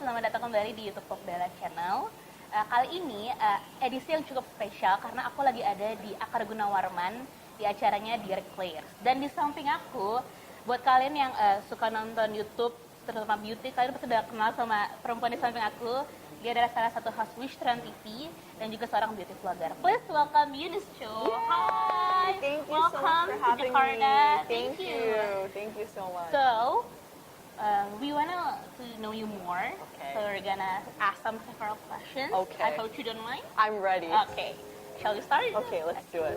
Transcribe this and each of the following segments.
selamat datang kembali di YouTube Popbella Channel. Kali ini edisi yang cukup spesial karena aku lagi ada di Akar Gunawarman di acaranya Dear Claire. Dan di samping aku, buat kalian yang suka nonton YouTube, terutama beauty, kalian pasti udah kenal sama perempuan di samping aku. Dia adalah salah satu host Wishtrend TV dan juga seorang beauty vlogger. Please welcome Eunice. Hi! Thank you welcome so much for having to Jakarta. me. Thank you. Thank you so much. So, we wanna to know you more. Okay. So we're gonna ask some several questions. Okay. I hope you don't mind. I'm ready. Okay. Shall we start? Okay, let's do it.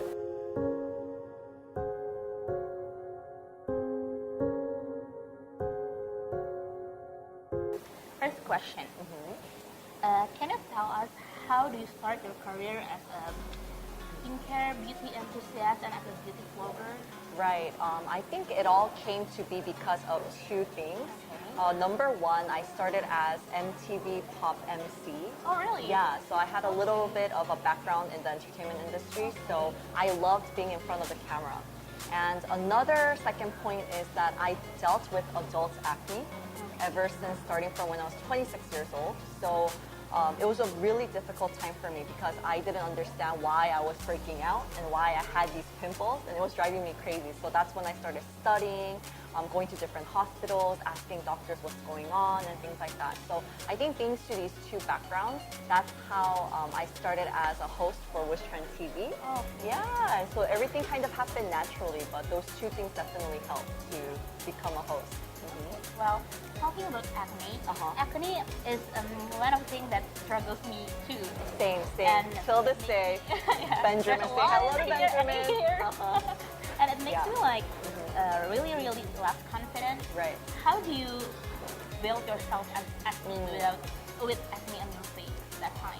First question. Can you tell us how do you start your career as a skincare beauty enthusiast and as a beauty vlogger? Right. I think it all came to be because of two things. Number one, I started as MTV Pop MC. Oh, really? Yeah, so I had a little bit of a background in the entertainment industry, so I loved being in front of the camera. And another second point is that I dealt with adult acne ever since starting from when I was 26 years old. So it was a really difficult time for me because I didn't understand why I was breaking out and why I had these pimples, and it was driving me crazy. So that's when I started studying, going to different hospitals, asking doctors what's going on and things like that. So I think thanks to these two backgrounds, that's how I started as a host for Wishtrend TV. Oh. Yeah, so everything kind of happened naturally, but those two things definitely helped to become a host. Well, talking about acne, acne is one of the things that struggles me too. Same. And till this day. Yeah, Benjamin, there's a say lot hello to here Benjamin. and here. And it makes Yeah. me like really less confident. Right. How do you build yourself as acne with acne on your face that time?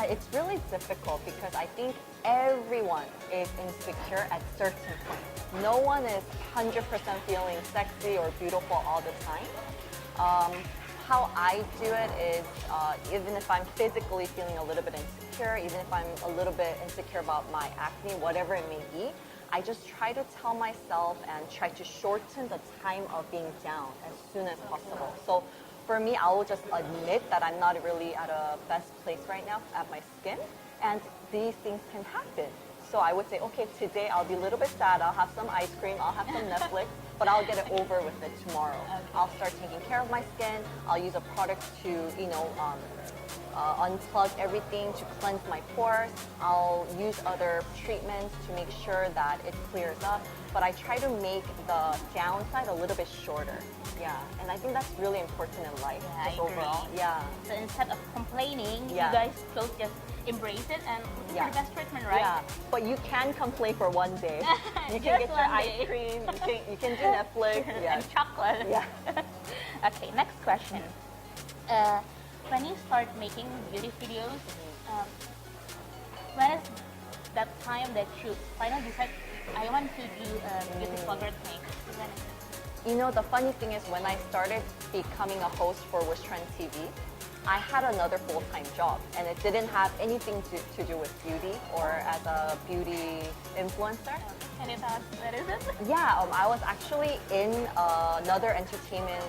It's really difficult because I think everyone is insecure at certain points. No one is 100% feeling sexy or beautiful all the time. How I do it is even if I'm physically feeling a little bit insecure, even if I'm a little bit insecure about my acne, whatever it may be, I just try to tell myself and try to shorten the time of being down as soon as possible. So for me, I will just admit that I'm not really at a best place right now at my skin, and these things can happen. So I would say, okay, today I'll be a little bit sad, I'll have some ice cream, I'll have some Netflix, but I'll get it over with it tomorrow. Okay. I'll start taking care of my skin, I'll use a product to, unplug everything, to cleanse my pores. I'll use other treatments to make sure that it clears up, but I try to make the downside a little bit shorter. Yeah, and I think that's really important in life, Yeah, just I agree. overall. Yeah. So instead of complaining, Yeah. you guys both just embrace it and look Yeah. for the best treatment, right? Yeah, but you can complain for one day. You can Just get your one ice day. cream, you can do Netflix. Yeah. And chocolate. Yeah. Okay, next question. When you start making beauty videos, when is that time that you finally decide, I want to do a beauty vlogger thing? When is it? You know, the funny thing is when I started becoming a host for Wishtrend TV, I had another full-time job, and it didn't have anything to do with beauty or as a beauty influencer. Can you tell us what is it? Yeah, I was actually in another entertainment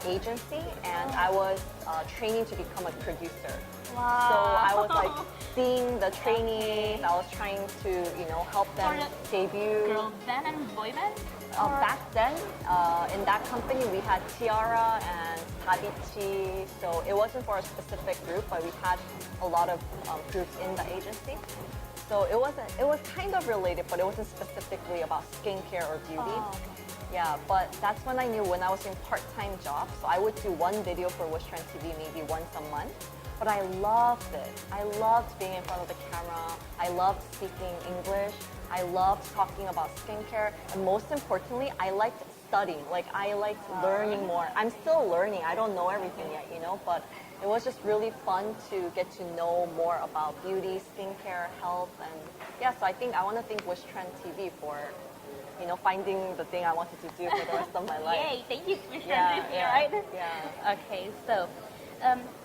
agency, and I was training to become a producer. Wow. So I was like seeing the trainees, I was trying to, help them For the debut. Girl band and boy band? Back then, in that company, we had Tiara and Tabichi, so it wasn't for a specific group, but we had a lot of groups in the agency. So it was kind of related, but it wasn't specifically about skincare or beauty. Oh, okay. Yeah, but that's when I knew when I was in part-time job, so I would do one video for Wishtrend TV maybe once a month. But I loved it. I loved being in front of the camera. I loved speaking English. I loved talking about skincare. And most importantly, I liked studying. Like, I liked learning more. I'm still learning. I don't know everything yet, but it was just really fun to get to know more about beauty, skincare, health, and yeah, so I want to thank Wishtrend TV for, finding the thing I wanted to do for the rest of my life. Yay, thank you, Wishtrend TV, right? Yeah. Okay, so,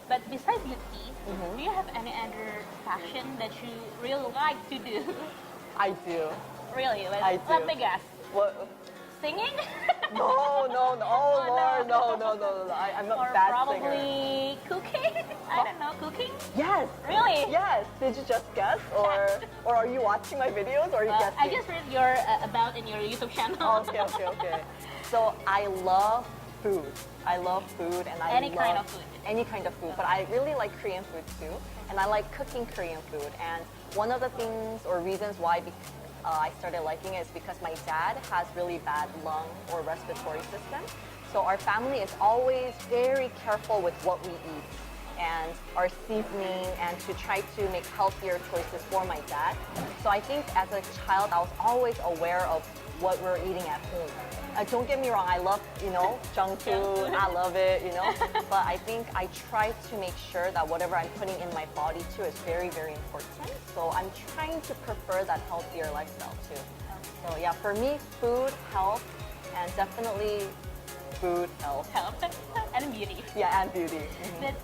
but besides beauty, do you have any other passion that you really like to do? I do. Really? I do. Let me guess. What? Singing? No, no, no. Oh, Lord, no, no, no, no. I'm a Or bad probably cooking? I don't know, cooking? singer. Yes. Really? Yes. Did you just guess, or are you watching my videos, or are you guessing? I just read your about in your YouTube channel. Okay, okay, okay. So I love food. I love food, and I Any love kind of food. any kind of food. But I really like Korean food too, and I like cooking Korean food. And one of the things or reasons why I started liking it is because my dad has really bad lung or respiratory system. So our family is always very careful with what we eat and our seasoning, and to try to make healthier choices for my dad. So I think as a child, I was always aware of what we're eating at home. Don't get me wrong, I love, junk food, I love it, but I think I try to make sure that whatever I'm putting in my body too is very, very important. So I'm trying to prefer that healthier lifestyle too. So yeah, for me, food, health, and definitely food, health. Health and beauty. Yeah, and beauty. Mhm. But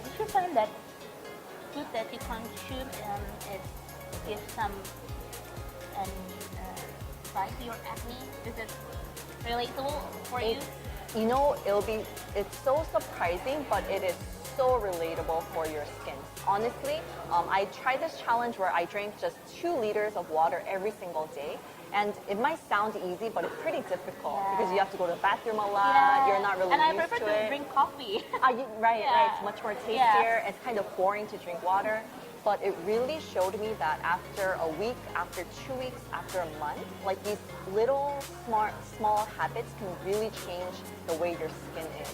did you find that food that you consume it gives some anxiety or acne? Is it relatable for you? It's so surprising, but it is so relatable for your skin. Honestly, I tried this challenge where I drank just 2 liters of water every single day. And it might sound easy, but it's pretty difficult because you have to go to the bathroom a lot. You're not really and I used prefer to it. to drink coffee. Right. Yeah. It's much more tastier. Yeah. It's kind of boring to drink water. But it really showed me that after a week, after 2 weeks, after a month, like these little small habits can really change the way your skin is.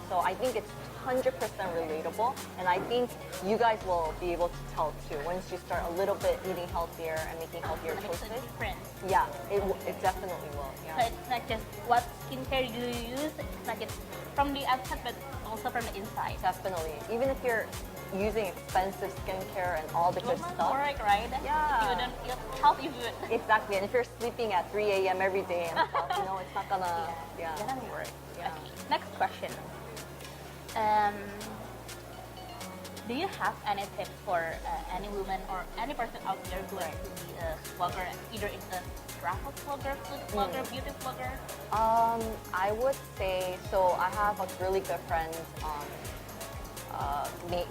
So I think it's 100% relatable, and I think you guys will be able to tell too once you start a little bit eating healthier and making healthier It makes a choices. difference. Yeah, it definitely will. So Yeah. it's not just what skincare you use, it's not just from the outside, but also from the inside. Definitely. Even if you're using expensive skincare and all the It good will not stuff. work, right? Yeah. You don't eat healthy food. Exactly. And if you're sleeping at 3 a.m. every day and stuff, it's not gonna, yeah. It doesn't work. Yeah. Okay. Next question. Do you have any tips for any woman or any person out there who wants to be a vlogger, either in a travel vlogger, food vlogger, beauty vlogger? I would say, so I have a really good friend,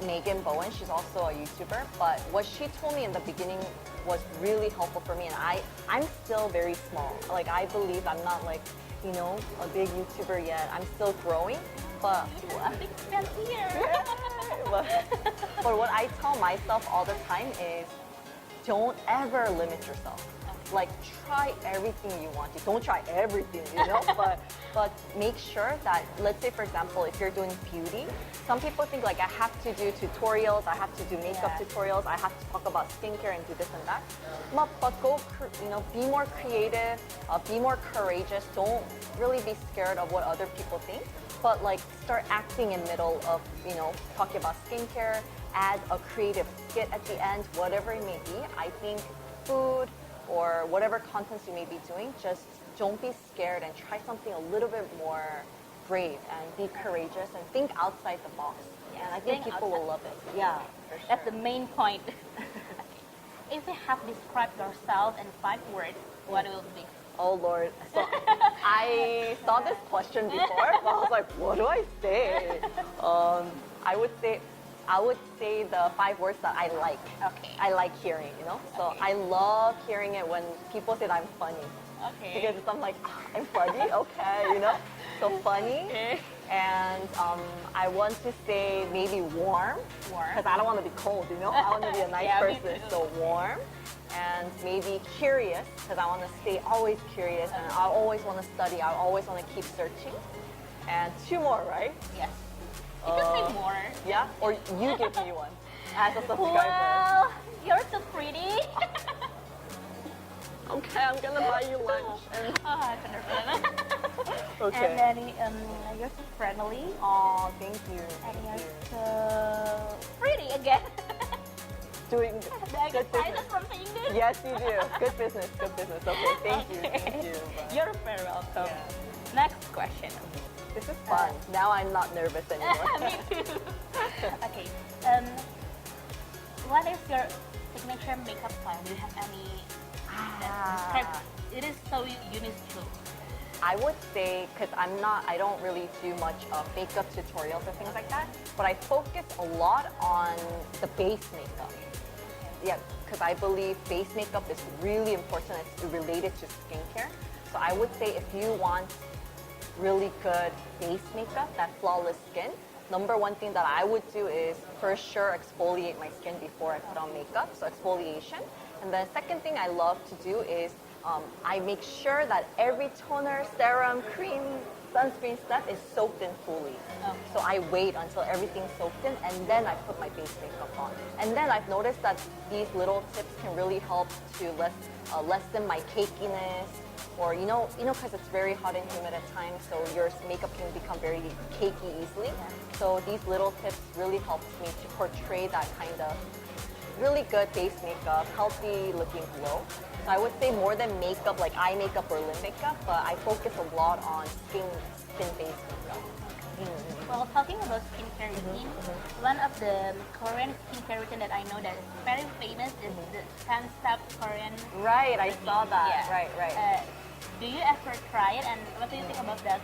Megan Bowen. She's also a YouTuber, but what she told me in the beginning was really helpful for me, and I'm still very small. Like, I believe I'm not like, a big YouTuber yet. I'm still growing, but I think that's here. but what I tell myself all the time is, don't ever limit yourself. Like, try everything you want to. Don't try everything, but make sure that, let's say, for example, if you're doing beauty, some people think like, I have to do tutorials, I have to do makeup tutorials, I have to talk about skincare and do this and that. But go, be more creative, be more courageous. Don't really be scared of what other people think, but like, start acting in middle of, talking about skincare, add a creative skit at the end, whatever it may be. I think food, or whatever contents you may be doing, just don't be scared and try something a little bit more brave and be courageous and think outside the box. Yeah, and I think think people will love it. Yeah, for sure. That's the main point. If you have described yourself in 5 words, what will it be? Oh Lord. So I saw this question before, but I was like, what do I say? I would say the 5 words that I like. Okay. I like hearing, So Okay. I love hearing it when people say that I'm funny. Okay. Because I'm like, I'm funny, okay, So funny. Okay. And I want to say maybe warm. Warm. Because I don't want to be cold, I want to be a nice Yeah, me person. too. So warm. And maybe curious, because I want to stay always curious, and I always want to study. I always want to keep searching. And 2 more, right? Yes. You can say more. Yeah? Or you give me one as a subscriber. Well, you're so pretty. Okay, I'm gonna buy you lunch. And okay. And then you're so friendly. Oh, thank you. And Thank you're you. so pretty again. Doing Do I good get business. prizes from saying this? Yes, you do. Good business. Good business. Okay, thank you. Okay. Thank you. Bye. You're very welcome. Yeah. Next question. This is fun. Now I'm not nervous anymore. Me too. Okay. What is your signature makeup style? Do you have any? Describe. It is so Eunice too. I would say, because I don't really do much makeup tutorials or things like that, but I focus a lot on the base makeup. Yeah, because I believe base makeup is really important. It's related to skincare. So I would say if you want really good base makeup, that flawless skin, number one thing that I would do is for sure exfoliate my skin before I put on makeup, so exfoliation. And then second thing I love to do is I make sure that every toner, serum, cream, sunscreen step is soaked in fully. Okay. So I wait until everything's soaked in and then I put my base makeup on. And then I've noticed that these little tips can really help to lessen my cakiness, or you know, because it's very hot and humid at times, so your makeup can become very cakey easily. So these little tips really helped me to portray that kind of really good base makeup, healthy looking glow. So I would say more than makeup, like eye makeup or lip makeup, but I focus a lot on skin-based makeup. Well, talking about skincare routine, one of the Korean skincare routine that I know that is very famous is the 10-step Korean. Right, I saw that. Yeah. Right. Do you ever try it, and what do you think about that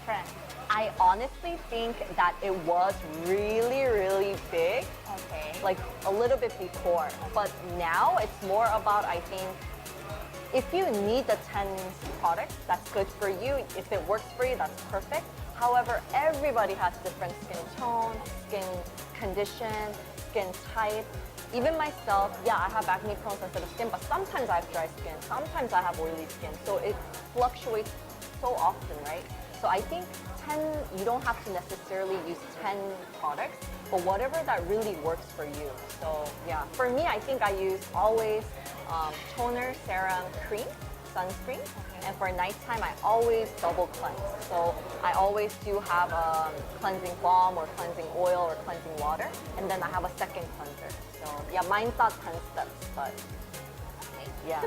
trend? I honestly think that it was really, really big, Okay. like a little bit before. But now it's more about, I think, if you need the 10 products, that's good for you. If it works for you, that's perfect. However, everybody has different skin tone, skin condition, skin type. Even myself, yeah, I have acne prone sensitive skin, but sometimes I have dry skin, sometimes I have oily skin. So it fluctuates so often, right? So I think 10, you don't have to necessarily use 10 products, but whatever that really works for you. So yeah, for me, I think I use always toner, serum, cream, sunscreen. And for nighttime, I always double cleanse. So I always do have a cleansing balm or cleansing oil or cleansing water. And then I have a second cleanser. So yeah, mine's not 10 steps, but yeah.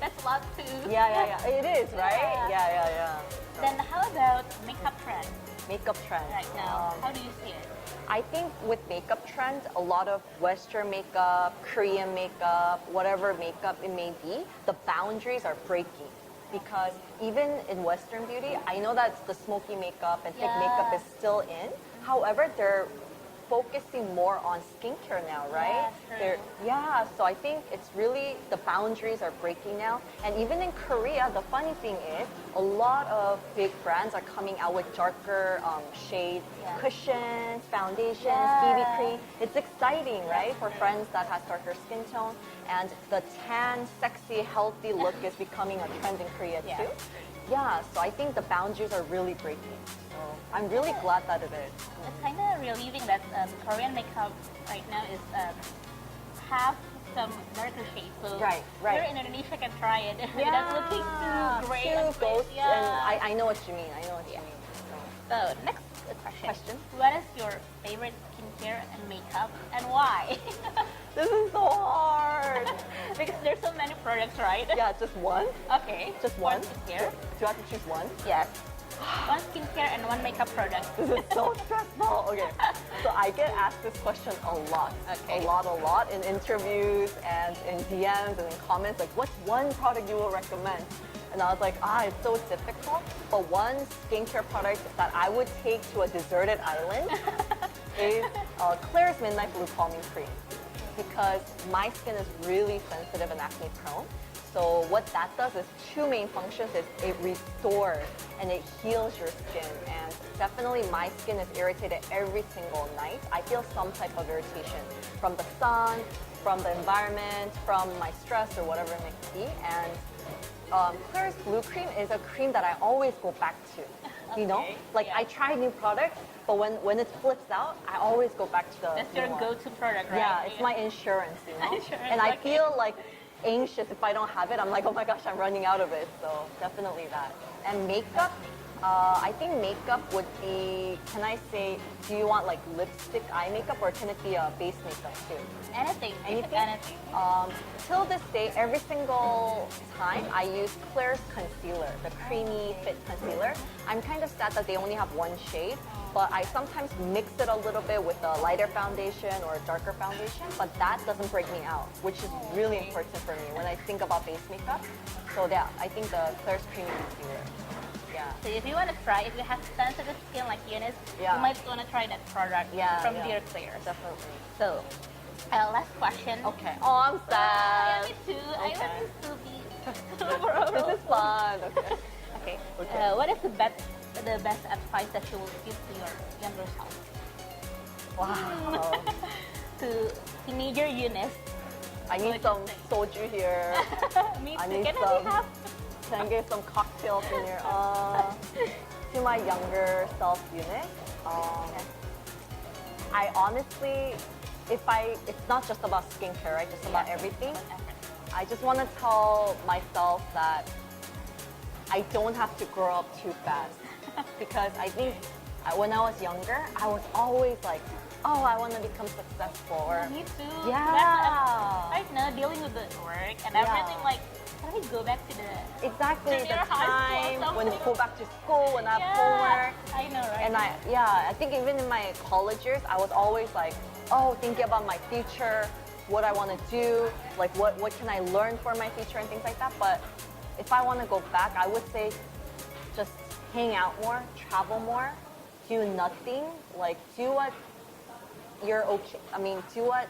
That's a lot too. Yeah. It is, right? Yeah. So, Then how about makeup trend makeup trends. right now? How do you see it? I think with makeup trends, a lot of Western makeup, Korean makeup, whatever makeup it may be, the boundaries are breaking. Because even in Western beauty, I know that the smoky makeup and thick makeup is still in. However, they're focusing more on skincare now, right? So I think it's really, the boundaries are breaking now. And even in Korea, the funny thing is, a lot of big brands are coming out with darker shade cushions, foundations, BB cream. It's exciting, right? For friends that has darker skin tone. And the tan, sexy, healthy look is becoming a trend in Korea too. Yeah, so I think the boundaries are really breaking. So I'm really glad that it is. It's kind of relieving that Korean makeup right now is have some darker shades. So Right. here in Indonesia can try it without looking too gray. Too ghost, and I know what you mean. So next question. Question? What is your favorite skincare and makeup, and why? This is so hard. Because there's so many products, right? Yeah, just one? Okay. Just one? skincare. Do I have to choose one? Yes. One skincare and one makeup product. This is so stressful. Okay. So I get asked this question a lot. Okay. A lot in interviews and in DMs and in comments, like, what's one product you will recommend? And I was like, it's so difficult. But one skincare product that I would take to a deserted island is Claire's Midnight Blue Calming Cream. Because my skin is really sensitive and acne prone. So what that does is two main functions. It restores and it heals your skin. And definitely my skin is irritated every single night. I feel some type of irritation from the sun, from the environment, from my stress or whatever it may be. And Claire's Blue Cream is a cream that I always go back to. You know, like I try new products, but when it flips out, I always go back to the That's your new one. go-to product, right? Yeah, it's my insurance, you know. Insurance, And I okay. feel like anxious if I don't have it. I'm like, oh my gosh, I'm running out of it. So definitely that. And makeup, I think makeup would be, can I say, do you want like lipstick eye makeup or can it be a base makeup too? Anything. Anything? Till this day, every single time I use Claire's concealer, the creamy fit concealer. I'm kind of sad that they only have one shade, but I sometimes mix it a little bit with a lighter foundation or a darker foundation, but that doesn't break me out, which is really important for me when I think about base makeup. So yeah, I think the Claire's creamy concealer. Yeah. Yeah. So if you want to try, if you have sensitive skin like Eunice, Yeah. you might want to try that product Yeah, from yeah. Dear Claire's. Definitely. So, last question. Okay. Oh, I'm sad. Yeah, me too. I Okay. want this to be for a This is fun. Okay. Okay. Okay. What is the best advice that you will give to your younger self? Wow. To teenager Eunice. I need What some you think? soju here. Me I too. need Can some. I have? Can I get some cocktails in here? To my younger self, Eunice. I honestly, it's not just about skincare, right? Just about everything. I just want to tell myself that I don't have to grow up too fast. Because I think when I was younger, I was always like, oh, I want to become successful. Or, Me too. Yeah. That's, right now, dealing with the work and Yeah. everything, like, can we go back to the exactly the junior high time school or when you something? go back to school, when I have Yeah, homework. I know, right? And I think even in my college years, I was always like, oh, thinking about my future, what I want to do, like what can I learn for my future and things like that. But if I want to go back, I would say just hang out more, travel more, do nothing, like do what you're okay. I mean, do what,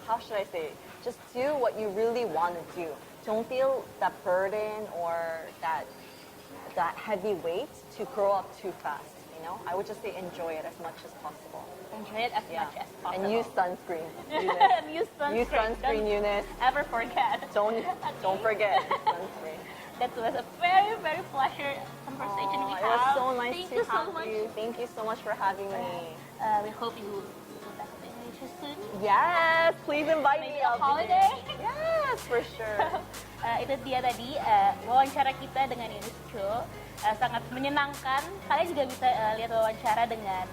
how should I say it? Just do what you really want to do. Don't feel that burden or that heavy weight to grow up too fast, you know? I would just say enjoy it as much as possible. Enjoy it as much as possible. And use sunscreen, Eunice. And use sunscreen. Use sunscreen, Don't Eunice. ever forget. Don't forget sunscreen. That was a very, very pleasure conversation we It have. was so nice Thank to you have so much. you. Thank you so much for having me. We hope you go back to Indonesia soon. Yes, please invite Maybe me. a I'll be holiday. there. Yes, for sure. Itu dia tadi wawancara kita dengan Eunice Cho. Sangat menyenangkan. Kalian juga bisa lihat wawancara dengan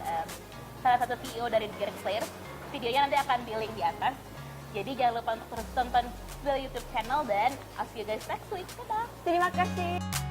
salah satu CEO dari Dear Claire's. Videonya nanti akan di link di atas. Jadi jangan lupa untuk terus tonton the YouTube channel dan I'll see you guys next week. Dadah! Terima kasih.